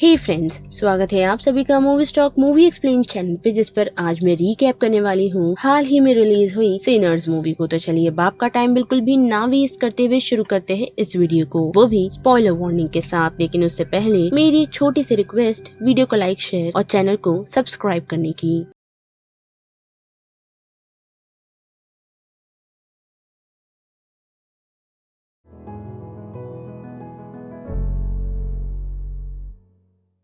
हे friends, स्वागत है आप सभी का movie stock movie explain channel पे, जिस पर आज मैं रीकैप करने वाली हूँ हाल ही में रिलीज हुई सिनर्स मूवी को। तो चलिए बाप का टाइम बिल्कुल भी ना वेस्ट करते हुए शुरू करते हैं इस वीडियो को, वो भी स्पॉइलर वार्निंग के साथ। लेकिन उससे पहले मेरी एक छोटी सी रिक्वेस्ट, वीडियो को लाइक, शेयर और चैनल को सब्सक्राइब करने की।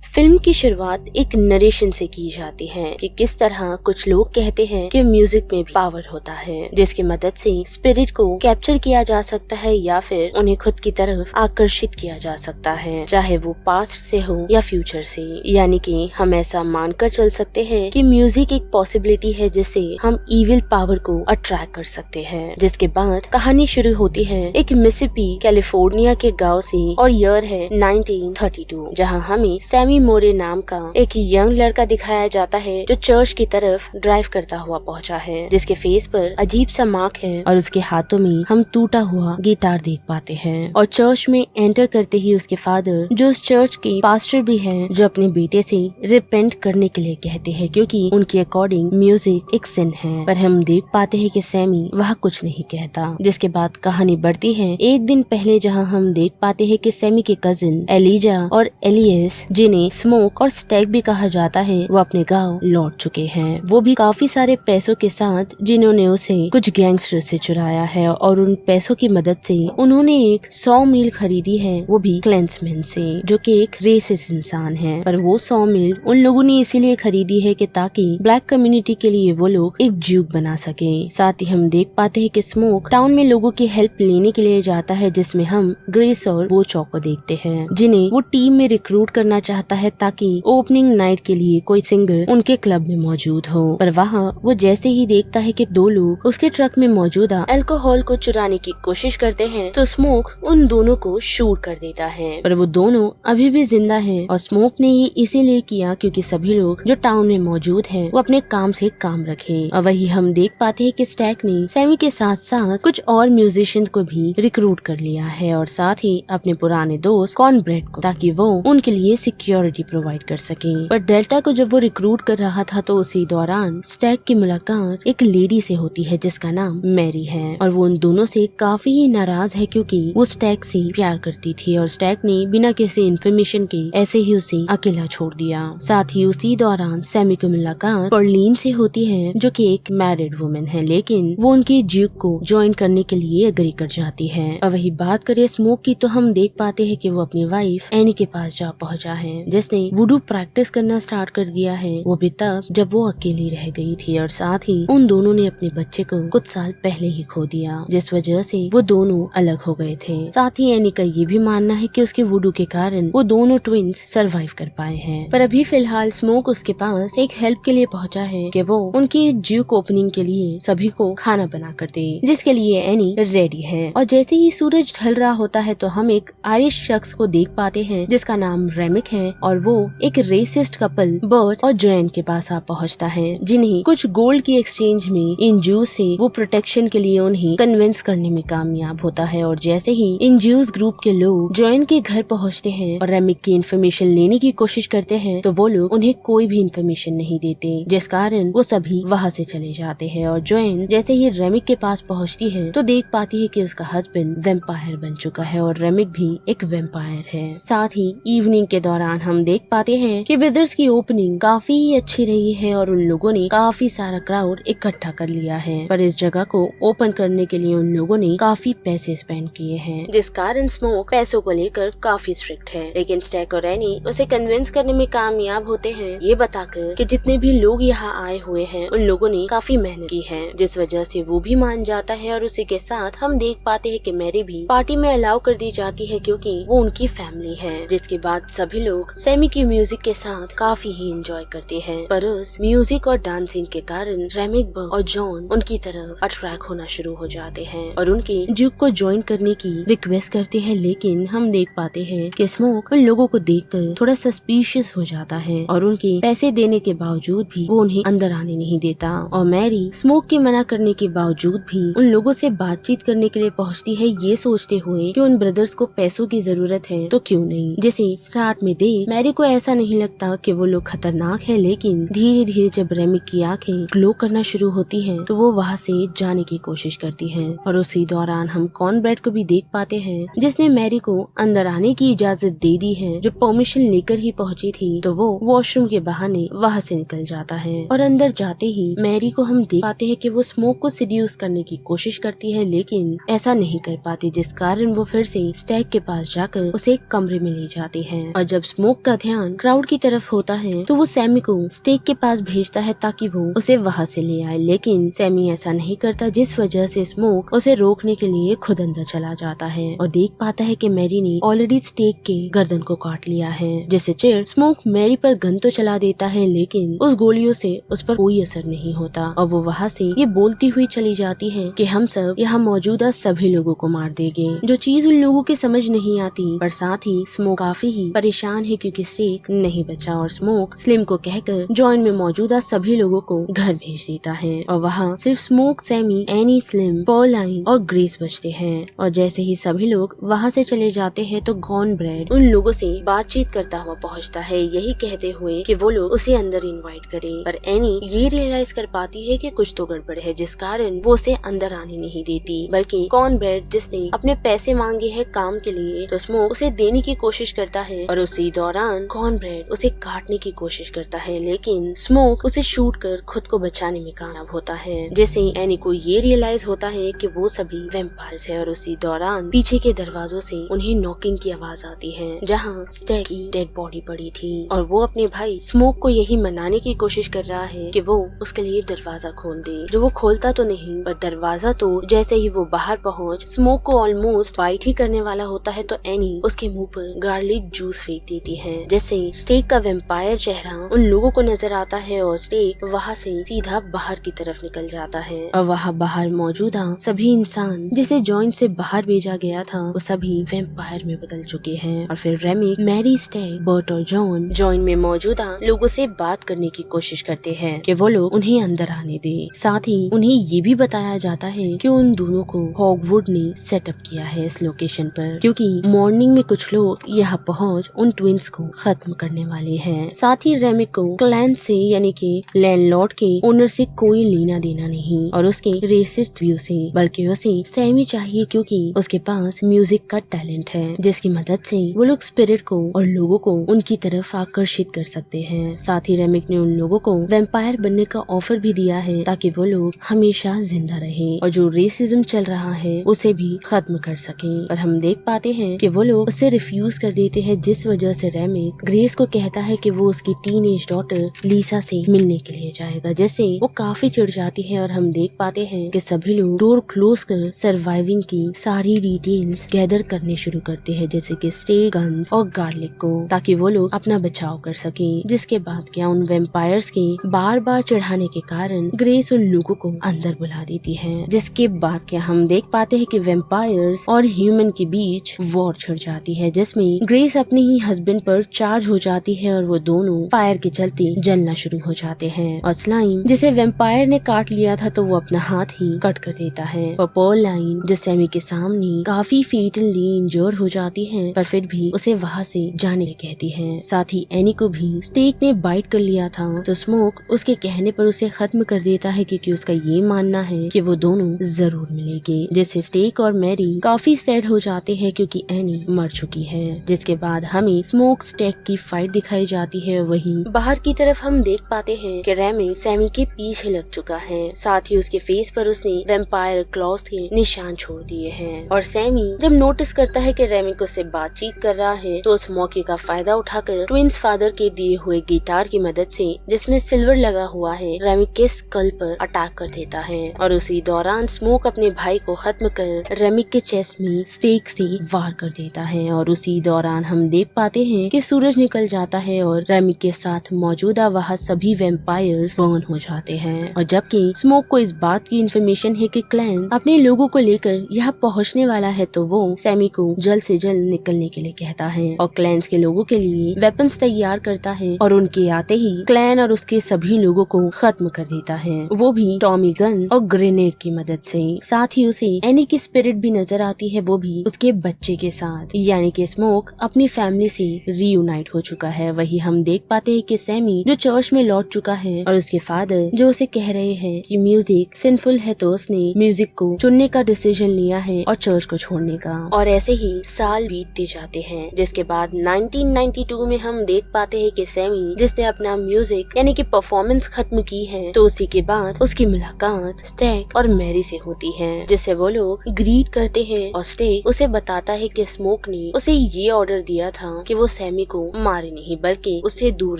फिल्म की शुरुआत एक नरेशन से की जाती है कि किस तरह कुछ लोग कहते हैं कि म्यूजिक में भी पावर होता है, जिसकी मदद से स्पिरिट को कैप्चर किया जा सकता है या फिर उन्हें खुद की तरफ आकर्षित किया जा सकता है, चाहे वो पास्ट से हो या फ्यूचर से। यानी कि हम ऐसा मानकर चल सकते हैं कि म्यूजिक एक पॉसिबिलिटी है जिससे हम इविल पावर को अट्रैक्ट कर सकते हैं। जिसके बाद कहानी शुरू होती है एक मिसिसिपी कैलिफोर्निया के गाँव से और ईयर है 1932, जहाँ हमें सैमी मोरे नाम का एक यंग लड़का दिखाया जाता है जो चर्च की तरफ ड्राइव करता हुआ पहुंचा है, जिसके फेस पर अजीब सा मार्क है और उसके हाथों में हम टूटा हुआ गिटार देख पाते हैं। और चर्च में एंटर करते ही उसके फादर, जो उस चर्च के पास्टर भी हैं, जो अपने बेटे से रिपेंट करने के लिए कहते हैं क्योंकि उनके अकॉर्डिंग म्यूजिक एक सिन है। पर हम देख पाते हैं कि सैमी वह कुछ नहीं कहता। जिसके बाद कहानी बढ़ती है एक दिन पहले, जहाँ हम देख पाते हैं कि सैमी के कजिन एलिजा और एलियस, जिन्हें स्मोक और स्टैग भी कहा जाता है, वो अपने गांव लौट चुके हैं। वो भी काफी सारे पैसों के साथ, जिन्होंने उसे कुछ गैंगस्टर से चुराया है, और उन पैसों की मदद से उन्होंने एक 100 मील खरीदी है, वो भी क्लेंसमैन से, जो कि एक रेसिस्ट इंसान है। पर वो 100 मील उन लोगों ने इसीलिए खरीदी है कि ताकि ब्लैक कम्युनिटी के लिए वो लोग एक ज्यूक बना सके। साथ ही हम देख पाते हैं कि स्मोक टाउन में लोगों की हेल्प लेने के लिए जाता है, जिसमें हम ग्रेस और वो चौक को देखते हैं, जिन्हें वो टीम में रिक्रूट करना चाहता है ताकि ओपनिंग नाइट के लिए कोई सिंगर उनके क्लब में मौजूद हो। पर वहाँ वो जैसे ही देखता है कि दो लोग उसके ट्रक में मौजूदा अल्कोहल को चुराने की कोशिश करते हैं, तो स्मोक उन दोनों को शूट कर देता है। पर वो दोनों अभी भी जिंदा हैं, और स्मोक ने ये इसीलिए किया क्योंकि सभी लोग जो टाउन में मौजूद हैं, वो अपने काम से काम रखें। और वही हम देख पाते हैं कि स्टैक ने सैमी के साथ साथ कुछ और म्यूजिशियन को भी रिक्रूट कर लिया है, और साथ ही अपने पुराने दोस्त कॉर्नब्रेड को, ताकि वो उनके लिए सिक्योरिटी प्रोवाइड कर सके। पर डेल्टा को जब वो रिक्रूट कर रहा था, तो उसी दौरान स्टैक की मुलाकात एक लेडी से होती है जिसका नाम मैरी है, और वो उन दोनों से काफी ही नाराज है क्योंकि वो स्टैक से प्यार करती थी, और स्टैक ने बिना किसी इन्फॉर्मेशन के ऐसे ही उसे अकेला छोड़ दिया। साथ ही उसी दौरान सैमी की मुलाकात पर्लिन से होती है, जो कि एक मैरिड वुमेन है, लेकिन वो उनके ज्यूक को ज्वाइन करने के लिए एग्री कर जाती है। और वही बात करें स्मोक की, तो हम देख पाते हैं कि वो अपनी वाइफ एनी के पास जा पहुंचा है, जिसने वुडू प्रैक्टिस करना स्टार्ट कर दिया है, वो भी तब जब वो अकेली रह गई थी। और साथ ही उन दोनों ने अपने बच्चे को कुछ साल पहले ही खो दिया, जिस वजह से वो दोनों अलग हो गए थे। साथ ही एनी का ये भी मानना है कि उसके वुडू के कारण वो दोनों ट्विंस सरवाइव कर पाए हैं। पर अभी फिलहाल स्मोक उसके पास एक हेल्प के लिए पहुंचा है कि वो उनकी ज्यूक ओपनिंग के लिए सभी को खाना बना कर दे, जिसके लिए एनी रेडी है। और जैसे ही सूरज ढल रहा होता है, तो हम एक आयरिश शख्स को देख पाते हैं जिसका नाम रेमिक है, और वो एक रेसिस्ट कपल बर्ट और जोएन के पास आ पहुंचता है, जिन्हें कुछ गोल्ड की एक्सचेंज में इन ज्यूज से वो प्रोटेक्शन के लिए उन्हें कन्विंस करने में कामयाब होता है। और जैसे ही इन ज्यूज ग्रुप के लोग जोएन के घर पहुंचते हैं और रेमिक की इन्फॉर्मेशन लेने की कोशिश करते हैं, तो वो लोग उन्हें कोई भी इन्फॉर्मेशन नहीं देते, जिस कारण वो सभी वहाँ से चले जाते हैं। और जोएन जैसे ही रेमिक के पास पहुँचती है, तो देख पाती है कि उसका हस्बैंड वेम्पायर बन चुका है, और रेमिक भी एक वेम्पायर है। साथ ही इवनिंग के दौरान हम देख पाते हैं कि ब्रदर्स की ओपनिंग काफी अच्छी रही है, और उन लोगों ने काफी सारा क्राउड इकट्ठा कर लिया है। पर इस जगह को ओपन करने के लिए उन लोगों ने काफी पैसे स्पेंड किए हैं, जिस कारण स्मोक पैसों को लेकर काफी स्ट्रिक्ट है। लेकिन स्टैक और एनी उसे कन्विंस करने में कामयाब होते हैं, ये बताकर कि जितने भी लोग यहाँ आए हुए हैं, उन लोगों ने काफी मेहनत की है, जिस वजह से वो भी मान जाता है। और उसी के साथ हम देख पाते हैं कि मैरी भी पार्टी में अलाउ कर दी जाती है क्योंकि वो उनकी फैमिली है। जिसके बाद सभी लोग सैमी की म्यूजिक के साथ काफी ही एंजॉय करते हैं। पर उस म्यूजिक और डांसिंग के कारण रेमिक और जॉन उनकी तरफ अट्रैक्ट होना शुरू हो जाते हैं और उनके ज्यूक को ज्वाइन करने की रिक्वेस्ट करते हैं। लेकिन हम देख पाते हैं कि स्मोक उन लोगों को देखकर थोड़ा सस्पिशियस हो जाता है, और उनके पैसे देने के बावजूद भी वो उन्हें अंदर आने नहीं देता। और मैरी स्मोक के मना करने के बावजूद भी उन लोगों से बातचीत करने के लिए पहुँचती है, ये सोचते हुए कि उन ब्रदर्स को पैसों की जरूरत है तो क्यों नहीं। जैसे स्टार्ट में देख मैरी को ऐसा नहीं लगता कि वो लोग खतरनाक है, लेकिन धीरे धीरे जब रेमिक की आंखें ग्लो करना शुरू होती हैं तो वो वहाँ से जाने की कोशिश करती है। और उसी दौरान हम कॉर्नब्रेड को भी देख पाते हैं जिसने मैरी को अंदर आने की इजाजत दे दी है, जो परमिशन लेकर ही पहुंची थी। तो वो वॉशरूम के बहाने वहाँ से निकल जाता है और अंदर जाते ही मैरी को हम देख पाते हैं कि वो स्मोक को सिड्यूस करने की कोशिश करती है, लेकिन ऐसा नहीं कर पाती, जिस कारण वो फिर से स्टैग के पास जाकर उसे एक कमरे में ले जाती है। और जब स्मोक का ध्यान क्राउड की तरफ होता है तो वो सैमी को स्टेक के पास भेजता है ताकि वो उसे वहाँ से ले आए, लेकिन सैमी ऐसा नहीं करता, जिस वजह से स्मोक उसे रोकने के लिए खुद अंदर चला जाता है और देख पाता है कि मैरी ने ऑलरेडी स्टेक के गर्दन को काट लिया है। जिससे चिढ़ स्मोक मैरी पर गन तो चला देता है, लेकिन उस गोलियों से उस पर कोई असर नहीं होता और वो वहाँ से ये बोलती हुई चली जाती है कि हम सब यहाँ मौजूदा सभी लोगों को मार देंगे, जो चीज उन लोगों के समझ नहीं आती। पर साथ ही स्मोक काफी ही परेशान है क्योंकि स्टेक नहीं बचा और स्मोक स्लिम को कहकर जॉइन में मौजूदा सभी लोगों को घर भेज देता है और वहाँ सिर्फ स्मोक, सैमी, एनी, स्लिम, पॉलाइन और ग्रेस बचते हैं। और जैसे ही सभी लोग वहाँ से चले जाते हैं तो कॉर्नब्रेड उन लोगों से बातचीत करता हुआ पहुँचता है, यही कहते हुए कि वो लोग उसे अंदर इनवाइट करें। पर एनी ये रियलाइज कर पाती है कि कुछ तो गड़बड़ है, जिस कारण वो उसे अंदर आने नहीं देती, बल्कि कॉर्नब्रेड जिसने अपने पैसे मांगे हैं काम के लिए तो स्मोक उसे देने की कोशिश करता है और उसी दौरान कॉर्नब्रेड उसे काटने की कोशिश करता है, लेकिन स्मोक उसे शूट कर खुद को बचाने में कामयाब होता है। जैसे ही एनी को ये रियलाइज होता है कि वो सभी वैम्पायर्स है और उसी दौरान पीछे के दरवाजों से उन्हें नॉकिंग की आवाज आती है, जहाँ स्टैग की डेड बॉडी पड़ी थी और वो अपने भाई स्मोक को यही मनाने की कोशिश कर रहा है कि वो उसके लिए दरवाजा खोल दे, जो वो खोलता तो नहीं पर दरवाजा तोड़ जैसे ही वो बाहर पहुँच स्मोक को ऑलमोस्ट बाइट ही करने वाला होता है तो एनी उसके मुंह पर गार्लिक जूस फेंक देती है, जिससे स्टेक का वैम्पायर चेहरा उन लोगों को नजर आता है और स्टेक वहाँ से सीधा बाहर की तरफ निकल जाता है और वहाँ बाहर मौजूदा सभी इंसान जिसे जॉइंट से बाहर भेजा गया था वो सभी वैम्पायर में बदल चुके हैं। और फिर रेमिक, मैरी, स्टेक, बर्ट और जॉन जॉइंट में मौजूदा लोगों से बात करने की कोशिश करते हैं कि वो लोग उन्हें अंदर आने दे। साथ ही उन्हें ये भी बताया जाता है कि उन दोनों को हॉगवुड ने सेटअप किया है इस लोकेशन पर, क्योंकि मॉर्निंग में कुछ लोग यहाँ पहुँच उन ट्विंस को खत्म करने वाले हैं। साथ ही रेमिक को क्लैन से यानी कि लैंडलॉर्ड के ओनर से कोई लेना देना नहीं और उसके रेसिस्ट व्यू से, बल्कि उसे सैमी चाहिए क्योंकि उसके पास म्यूजिक का टैलेंट है, जिसकी मदद से वो लोग स्पिरिट को और लोगों को उनकी तरफ आकर्षित कर सकते हैं। साथ ही रेमिक ने उन लोगों को वैम्पायर बनने का ऑफर भी दिया है ताकि वो लोग हमेशा जिंदा रहे और जो रेसिज्म चल रहा है उसे भी खत्म कर सके। और हम देख पाते हैं कि वो लोग उसे रिफ्यूज कर देते हैं, जिस वजह से रेमिक ग्रेस को कहता है कि वो उसकी टीनेज डॉटर लीसा से मिलने के लिए जाएगा, जैसे वो काफी चिढ़ जाती है। और हम देख पाते हैं कि सभी लोग डोर क्लोज कर सर्वाइविंग की सारी डिटेल्स गैदर करने शुरू करते हैं, जैसे कि स्टे, गन्स और गार्लिक को, ताकि वो लोग अपना बचाव कर सके। जिसके बाद क्या उन वैम्पायर्स के बार बार चढ़ाने के कारण ग्रेस उन लोगों को अंदर बुला देती है। जिसके बाद क्या हम देख पाते हैं कि वैम्पायर्स और ह्यूमन के बीच वॉर छिड़ जाती है, जिसमें ग्रेस अपने ही हस्बैंड पर चार्ज हो जाती है और वो दोनों फायर के चलते जलना शुरू हो जाते हैं। और स्लाइम जिसे वैम्पायर ने काट लिया था तो वो अपना हाथ ही कट कर देता है। और पॉलाइन जो सैमी के सामने काफी फेटली इंजर्ड हो जाती है पर फिर भी उसे वहाँ से जाने कहती है। साथ ही एनी को भी स्टेक ने बाइट कर लिया था तो स्मोक उसके कहने पर उसे खत्म कर देता है, क्योंकि उसका ये मानना है कि वो दोनों जरूर मिलेंगे। जिससे स्टेक और मैरी काफी सैड हो जाते हैं क्योंकि एनी मर चुकी है। जिसके बाद हमें स्मोक स्टेक की फाइट दिखाई जाती है। वहीं बाहर की तरफ हम देख पाते हैं कि रेमिक सैमी के पीछे लग चुका है, साथ ही उसके फेस पर उसने वैम्पायर क्लॉज के निशान छोड़ दिए हैं। और सैमी जब नोटिस करता है कि रेमिक उससे बातचीत कर रहा है तो उस मौके का फायदा उठाकर ट्विंस फादर के दिए हुए गिटार की मदद से, जिसमें सिल्वर लगा हुआ है, रेमिक के स्कल पर अटैक कर देता है। और उसी दौरान स्मोक अपने भाई को खत्म कर रेमिक के चेस्ट में स्टेक से वार कर देता है। और उसी दौरान हम देख पाते हैं कि सूरज निकल जाता है और रेमिक के साथ मौजूदा वहाँ सभी वैम्पायर्स बर्न हो जाते हैं। और जबकि स्मोक को इस बात की इन्फॉर्मेशन है कि क्लैन अपने लोगों को लेकर यहाँ पहुँचने वाला है तो वो सैमी को जल्द से जल्द निकलने के लिए कहता है और क्लैंस के लोगों के लिए वेपन्स तैयार करता है और उनके आते ही क्लैन और उसके सभी लोगों को खत्म कर देता है, वो भी टॉमी गन और ग्रेनेड की मदद से। साथ ही उसे एनी की स्पिरिट भी नजर आती है, वो भी उसके बच्चे के साथ, यानी कि स्मोक अपनी फैमिली से रीयूनाइट हो चुका है। वही हम देख पाते हैं कि सैमी जो चर्च में लौट चुका है और उसके फादर जो उसे कह रहे हैं कि म्यूजिक सिंफुल है, तो उसने म्यूजिक को चुनने का डिसीजन लिया है और चर्च को छोड़ने का। और ऐसे ही साल बीतते जाते हैं, जिसके बाद 1992 में हम देख पाते हैं कि सैमी जिसने अपना म्यूजिक यानी कि परफॉर्मेंस खत्म की है, तो उसी के बाद उसकी मुलाकात स्टैक और मैरी से होती है, जिससे वो लोग ग्रीट करते हैं और स्टैक उसे बताता है कि स्मोक ने उसे ये ऑर्डर दिया था कि वो सैमी को मारे नहीं बल्कि उससे दूर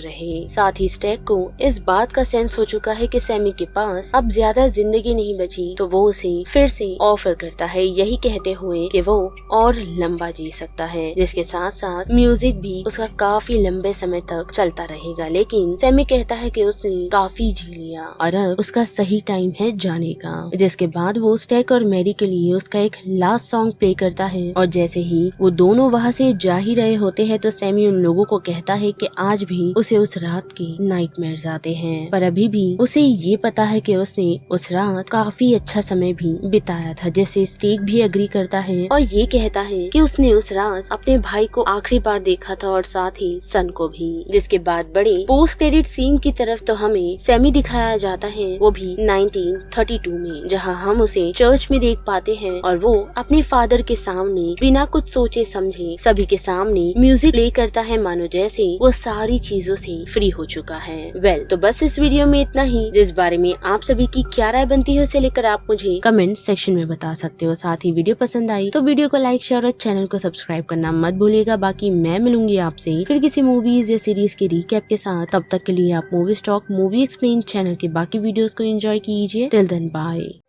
रहे। साथ ही स्टैक को इस बात का सेंस हो चुका है कि सैमी के पास अब ज्यादा जिंदगी नहीं बची, तो वो उसे फिर से ऑफर करता है, यही कहते हुए कि वो और लंबा जी सकता है, जिसके साथ साथ म्यूजिक भी उसका काफी लंबे समय तक चलता रहेगा। लेकिन सैमी कहता है कि उसने काफी जी लिया और अब उसका सही टाइम है जाने का। जिसके बाद वो स्टैक और मैरी के लिए उसका एक लास्ट सॉन्ग प्ले करता है और जैसे ही वो दोनों वहाँ से जा ही रहे होते हैं, तो सैमी उन लोगों को कहता है कि आज भी उसे उस रात के नाइटमेयर्स आते हैं, पर अभी भी उसे ये पता है कि उसने उस रात काफी अच्छा समय भी बिताया था, जैसे स्टेक भी एग्री करता है और ये कहता है कि उसने उस रात अपने भाई को आखिरी बार देखा था और साथ ही सन को भी। जिसके बाद बड़े पोस्ट क्रेडिट सीन की तरफ तो हमें सैमी दिखाया जाता है, वो भी 1932 में, जहाँ हम उसे चर्च में देख पाते हैं और वो अपने फादर के सामने बिना कुछ सोचे समझे सभी के सामने म्यूजिक प्ले करता है, मानो जैसे वो सारी चीजों से फ्री हो चुका है। तो बस इस वीडियो में इतना ही। जिस बारे में आप सभी की क्या राय बनती है उसे लेकर आप मुझे कमेंट सेक्शन में बता सकते हो। साथ ही वीडियो पसंद आई तो वीडियो को लाइक, शेयर और चैनल को सब्सक्राइब करना मत भूलिएगा। बाकी मैं मिलूंगी आपसे फिर किसी मूवीज या सीरीज के रिकैप के साथ। तब तक के लिए आप movie stock movie explain channel के बाकी वीडियोस को एंजॉय कीजिए। Till then bye.